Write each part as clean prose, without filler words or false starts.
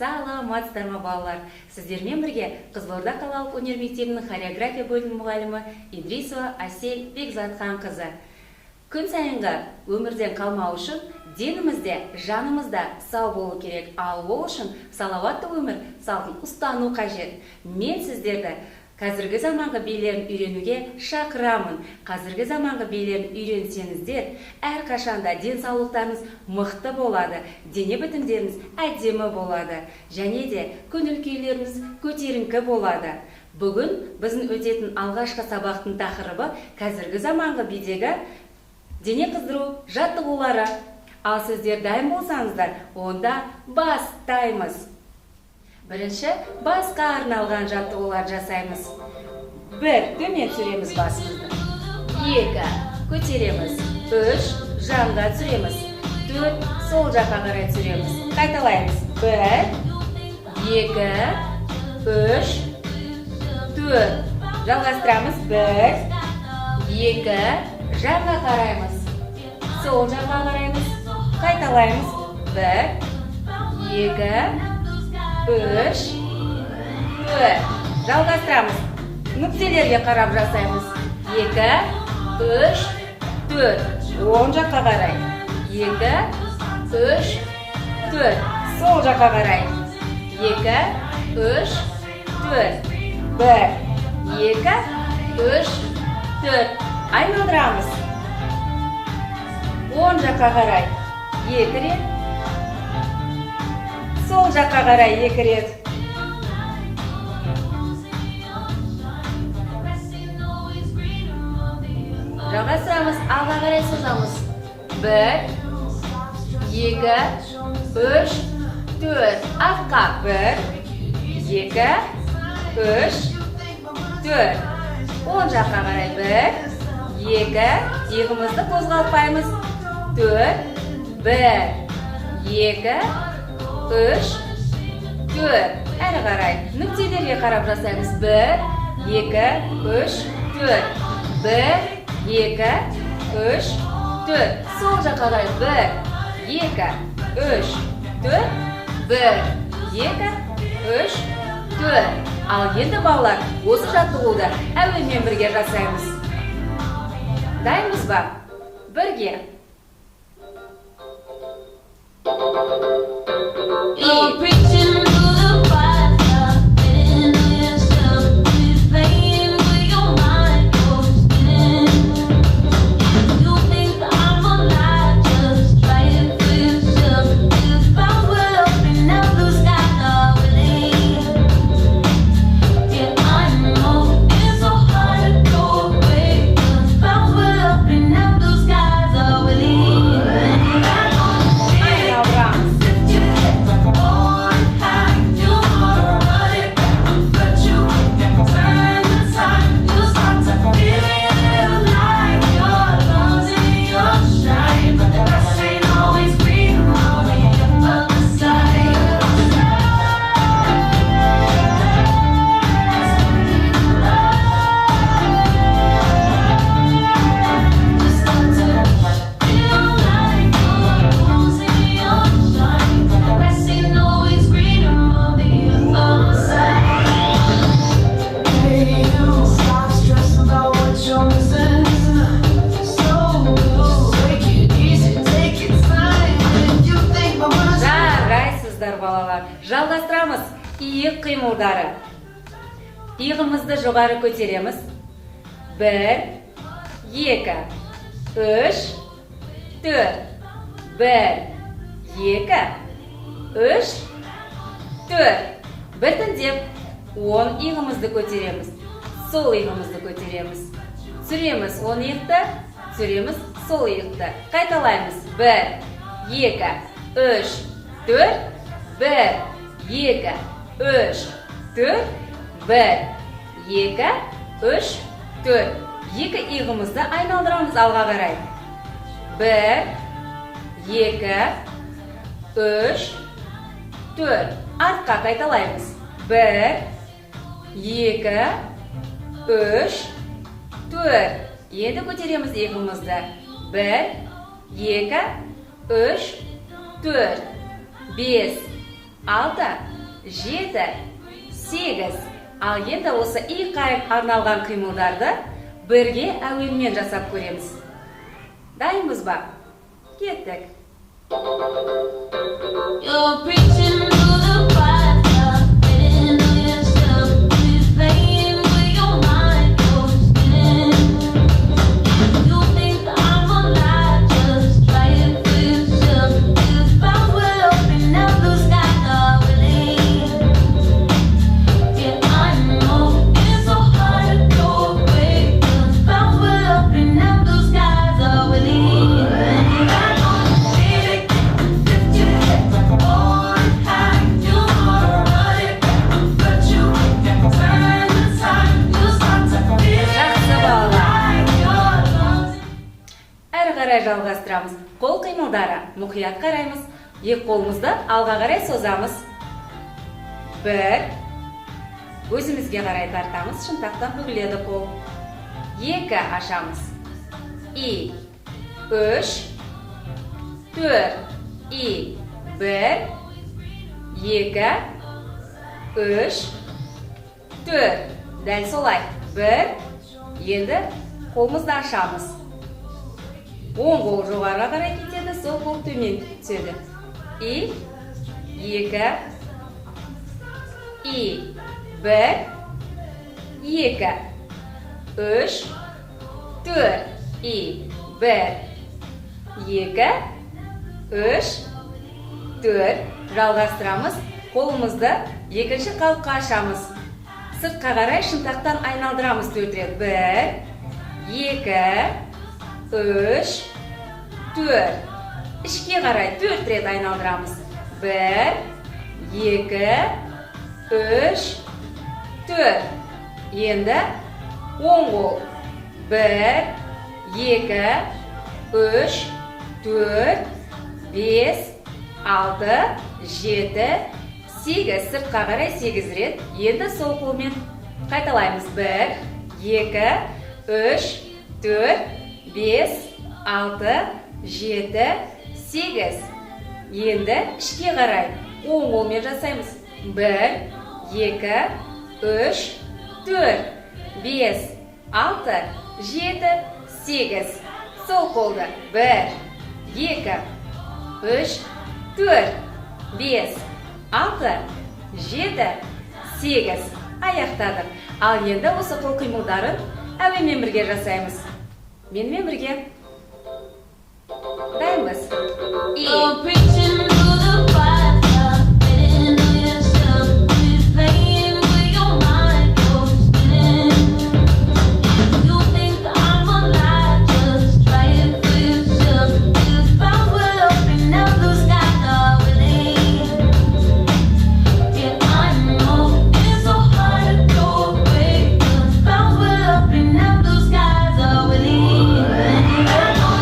Саламатсыздар ма балалар? Сіздермен бірге Қызылорда қалалық өнер мектебінің хореография бөлімі мұғалімі Идрисова Асель Бекзатхан қызы. Күн сайынғы өмірден қалмау үшін денімізде, жанымызда сау болу керек. Ал ол үшін салауатты өмір салтын ұстану қажет. Мен сіздерді қазіргі заманғы билерін үйренуге шақырамын. Қазіргі заманғы билерін үйренсеңіздер, әрқашанда денсаулықтарыңыз мықты болады, дене бітімдеріңіз әдемі болады, және де көңіл күйлеріңіз көтеріңкі болады. Бүгін біздің өтетін алғашқы сабақтың тақырыбы қазіргі заманғы бидегі дене қыздыру жаттығулары. Ал сіздер дайын болсаңыздар, онда бастаймыз. Бірінші басқа арналған жаттығулар жасаймыз. 1. Төмен түсіреміз басымызды. 2. Көтереміз. 3. Жанға түсіреміз. 4. Сол жаққа қарай түсіреміз. Қайталаймыз. 1, 2, 3, 4. Жалғастырамыз. 1, 2, жанға қараймыз. Сол жаққа қараймыз. Қайталаймыз. 1, 2, 3, 4. Жалғастырамыз. Нүктелерге қарап жасаймыз. 2, 3, 4. Оң жаққа қарай. 2, 3, 4. Сол жаққа қарай. 2, 3, 4. 1, 2, 3, 4. Айналдырамыз. Оң жаққа қарай. 2 рет. Сол жаққа қарай 2 рет. Жалғастырамыз, алға қарай созамыз. 1, 2, 3, 4. Артқа 1, 2, 3, 4. Оң жаққа қарай 1, 2. Иығымызды қозғалтпаймыз. 4, 1, 2, 3, 4. Әрі қарай. Нүктелерге қарап жасаймыз. 1, 2, 3, 4. 1, 2, 3, 4. Сол жаққа қарай. 1, 2, 3, 4. 1, 2, 3, 4. Ал енді балалар, осы жаттығуды әуенмен бірге жасаймыз. Дайынбыз ба? Бірге. You're preaching to the choir, getting to yourself, you're playing with your mind, you're spinning. You think I'm alive, just try it for yourself. If I were up and now blue skies are winning. Yeah, I know it's so hard to go away. If I were up and now blue skies are winning. Жалғастырамыз. Иық қимылдары. Иығымызды жоғары көтереміз. 1, 2, 3, 4. 1, 2, 3, 4. Біртіндеп оң иығымызды көтереміз. Сол иығымызды көтереміз. Түсіреміз оң иықты, түсіреміз сол иықты. Қайталаймыз. 1, 2, 3, 4. 1, 2, 3, 4. 1, 2, 3, 4. Екі иығымызды айналдырамыз алға қарай. 1, 2, 3, 4. Артқа қайталаймыз. 1, 2, 3, 4. Енді көтереміз иығымызды. 1, 2, 3, 4. 5, 6, 7, 8. Ал енді осы иыққа арналған қимылдарды бірге әуенмен жасап көреміз. Дайынбыз ба? Кеттік. You're preaching to the choir, betting on yourself. You're playing with your mind, you're spinning. You think I'm alive, just try it for yourself. This bound will open up, blue skies are willing. Yeah, I know it's so hard to go away. This bound will open up, blue skies are willing. I know it's Әрі қарай жалғастырамыз. Қол қимылдары. Мұқият қараймыз. Екі қолымызды алға қарай созамыз. 1. Өзімізге қарай тартамыз. Шынтақтан бүгіледі қол. 2. Ашамыз. 3. 4. 1. 2. 3. 4. Дәл солай. 1. Енді қолымызды ашамыз. Оң қол жоғарға қарай кетеді, сол қол төмен түседі. 2, 1, 2, 3, 4, 1, 2, 3, 4. Жалғастырамыз. Қолымызды екінші қалыпқа ашамыз. Сыртқа қарай шынтақтан айналдырамыз 4 рет. 1, 2, 3, 4. Ішке қарай 4 рет айналдырамыз. 1, 2, 3, 4. Енді оң қол. 1, 2, 3, 4, 5, 6, 7, 8. Сыртқа қарай 8 рет. Енді сол қолмен қайталаймыз. 1, 2, 3, 4, 5, 6, 7, 8. Енді ішке қарай оң қолмен жасаймыз. 1, 2, 3, 4, 5, 6, 7, 8. Сол қолды. 1, 2, 3, 4, 5, 6, 7, 8. Аяқтадық. Ал енді осы қол қимылдарын әуенмен бірге жасаймыз. Менімен бірге. Дайынбыз. You're preaching to the choir, betting on yourself. You're playing with your mind, you're spinning. You think I'm alive, just try it for yourself. This bound will open up, blue skies are willing. Yeah, I know it's so hard to go away. This bound will open up, blue skies are willing. I know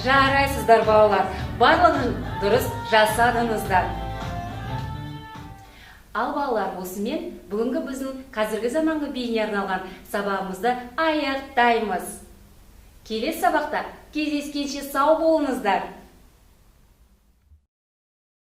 Жарайсыздар балалар, барлығын дұрыс жасадыңыздар. Ал балалар, осымен бүгінгі біздің қазіргі заманғы биіне арналған сабағымызды аяқтаймыз. Келесі сабақта кездескенше сау болыңыздар.